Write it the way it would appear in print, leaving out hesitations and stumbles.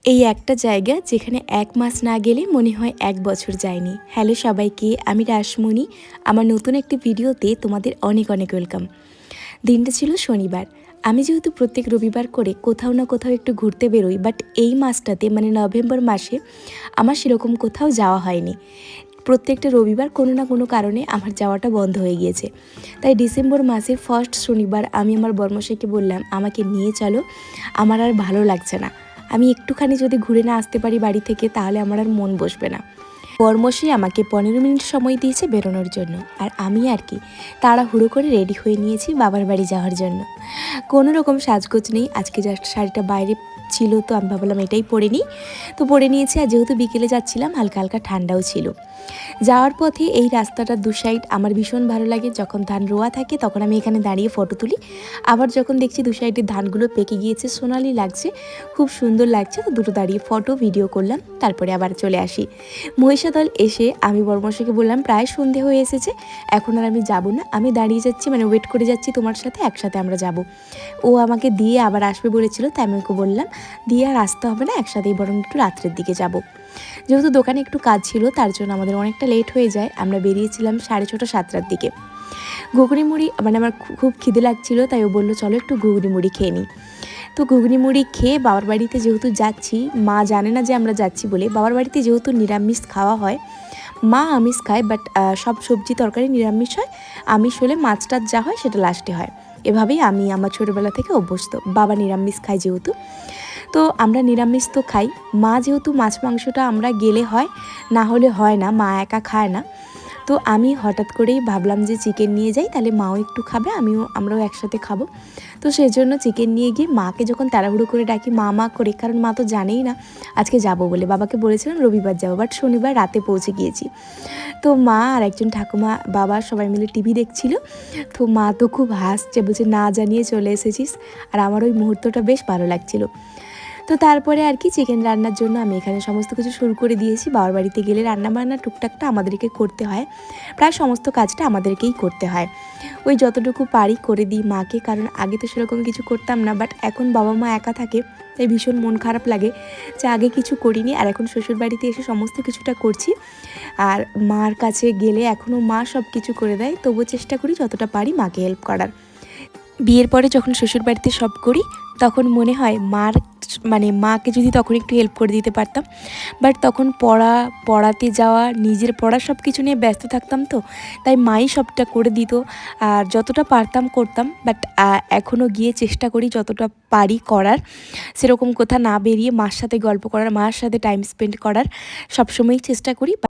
এই একটা জায়গা যেখানে ১ মাস না গেলে মনে হয় ১ বছর যায়নি। হ্যালো সবাইকে, আমি রাসমণি। আমার নতুন একটি ভিডিওতে তোমাদের অনেক অনেক ওয়েলকাম। দিনটা ছিল শনিবার। আমি যেহেতু প্রত্যেক রবিবার করে কোথাও না কোথাও একটু ঘুরতে বেরোই, বাট এই মাসটাতে মানে নভেম্বর মাসে আমার সেরকম কোথাও যাওয়া হয়নি। প্রত্যেকটা রবিবার কোনো না কোনো কারণে আমার যাওয়াটা বন্ধ হয়ে গিয়েছে। তাই ডিসেম্বর মাসের ফার্স্ট শনিবার আমি আমার বর্মশাইকে বললাম, আমাকে নিয়ে চলো, আমার আর ভালো লাগছে না। আমি একটুখানি যদি ঘুরে না আসতে পারি বাড়ি থেকে, তাহলে আমার আর মন বসবে না। বর্মশাই আমাকে ১৫ মিনিট সময় দিয়েছে বেরোনোর জন্য, আর আমি আর কি তাড়াহুড়ো করে রেডি হয়ে নিয়েছি বাবার বাড়ি যাওয়ার জন্য। কোনো রকম সাজগোজ নেই, আজকে জাস্ট শাড়িটা বাইরে ছিল তো আমি ভাবলাম এটাই পরে নিই, তো পরে নিয়েছি। আর যেহেতু বিকেলে যাচ্ছিলাম, হালকা হালকা ঠান্ডাও ছিল। যাওয়ার পথে এই রাস্তাটার দু সাইড আমার ভীষণ ভালো লাগে। যখন ধান রোয়া থাকে তখন আমি এখানে দাঁড়িয়ে ফটো তুলি, আবার যখন দেখছি দু সাইডের ধানগুলো পেকে গিয়েছে, সোনালি লাগছে, খুব সুন্দর লাগছে, তো দুটো দাঁড়িয়ে ফটো ভিডিও করলাম, তারপরে আবার চলে আসি। মহিষাদল এসে আমি বর্মশাইকে বললাম, প্রায় সন্ধে হয়ে এসেছে, এখন আর আমি যাব না, আমি দাঁড়িয়ে যাচ্ছি, মানে ওয়েট করে যাচ্ছি তোমার সাথে, একসাথে আমরা যাব। ও আমাকে দিয়ে আবার আসবে বলেছিল, তাই আমি ওকে বললাম দিয়ে আর আসতে হবে না, একসাথেই বরং একটু রাত্রের দিকে যাব। যেহেতু দোকানে একটু কাজ ছিল, তার জন্য আমাদের অনেকটা লেট হয়ে যায়। আমরা বেরিয়েছিলাম 6:30 7টার দিকে। ঘুগনি মুড়ি মানে আমার খুব খিদে লাগছিল, তাই ও বললো চলো একটু ঘুগনি মুড়ি খেয়ে নিই। তো ঘুগনি মুড়ি খেয়ে বাবার বাড়িতে যেহেতু যাচ্ছি, মা জানে না যে আমরা যাচ্ছি বলে, বাবার বাড়িতে যেহেতু নিরামিষ খাওয়া হয়, মা আমিষ খায়, বাট সব সবজি তরকারি নিরামিষ হয়, আমিষ হলে মাছ টাছ যা হয় সেটা লাস্টে হয়। এভাবেই আমি আমার ছোটোবেলা থেকে অভ্যস্ত, বাবা নিরামিষ খায় যেহেতু, তো আমরা নিরামিষ তো খাই। মা যেহেতু মাছ মাংসটা আমরা গেলে হয়, না হলে হয় না, মা একা খায় না। তো আমি হঠাৎ করেই ভাবলাম যে চিকেন নিয়ে যাই, তাহলে মাও একটু খাবে, আমরাও একসাথে খাবো। তো সেই জন্য চিকেন নিয়ে গিয়ে মাকে যখন তাড়াহুড়ো করে ডাকি মা মা করে, কারণ মা তো জানেই না আজকে যাব বলে, বাবাকে বলেছিলাম রবিবার যাবো, বাট শনিবার রাতে পৌঁছে গিয়েছি। তো মা আর একজন ঠাকুমা বাবা সবাই মিলে টিভি দেখছিল। তো মা তো খুব হাসছে, বলছে না জানিয়ে চলে এসেছিস, আর আমার ওই মুহূর্তটা বেশ ভালো লাগছিল। তো তারপরে আর কি চিকেন রান্নার জন্য আমি এখানে সমস্ত কিছু শুরু করে দিয়েছি। বাবার বাড়িতে গেলে রান্নাবান্না টুকটাকটা আমাদেরকে করতে হয়, প্রায় সমস্ত কাজটা আমাদেরকেই করতে হয়। ওই যতটুকু পারি করে দিই মাকে, কারণ আগে তো সেরকম কিছু করতাম না, বাট এখন বাবা মা একা থাকে, তাই ভীষণ মন খারাপ লাগে যে আগে কিছু করিনি, আর এখন শ্বশুর বাড়িতে এসে সমস্ত কিছুটা করছি। আর মার কাছে গেলে এখনও মা সব কিছু করে দেয়, তবুও চেষ্টা করি যতটা পারি মাকে হেল্প করার। বিয়ের পরে যখন শ্বশুর বাড়িতে সব করি, তখন মনে হয় মাকে যদি তখন একটু হেল্প করে দিতে পারতাম, বাট তখন পড়াতে যাওয়া, নিজের পড়া সব কিছু নিয়ে ব্যস্ত থাকতাম, তো তাই মাই সবটা করে দিত, আর যতটা পারতাম করতাম। বাট এখনও গিয়ে চেষ্টা করি যতটা পারি করার, সেরকম কোথা না বেরিয়ে মার সাথে গল্প করার, মার সাথে টাইম স্পেন্ড করার সবসময়ই চেষ্টা করি।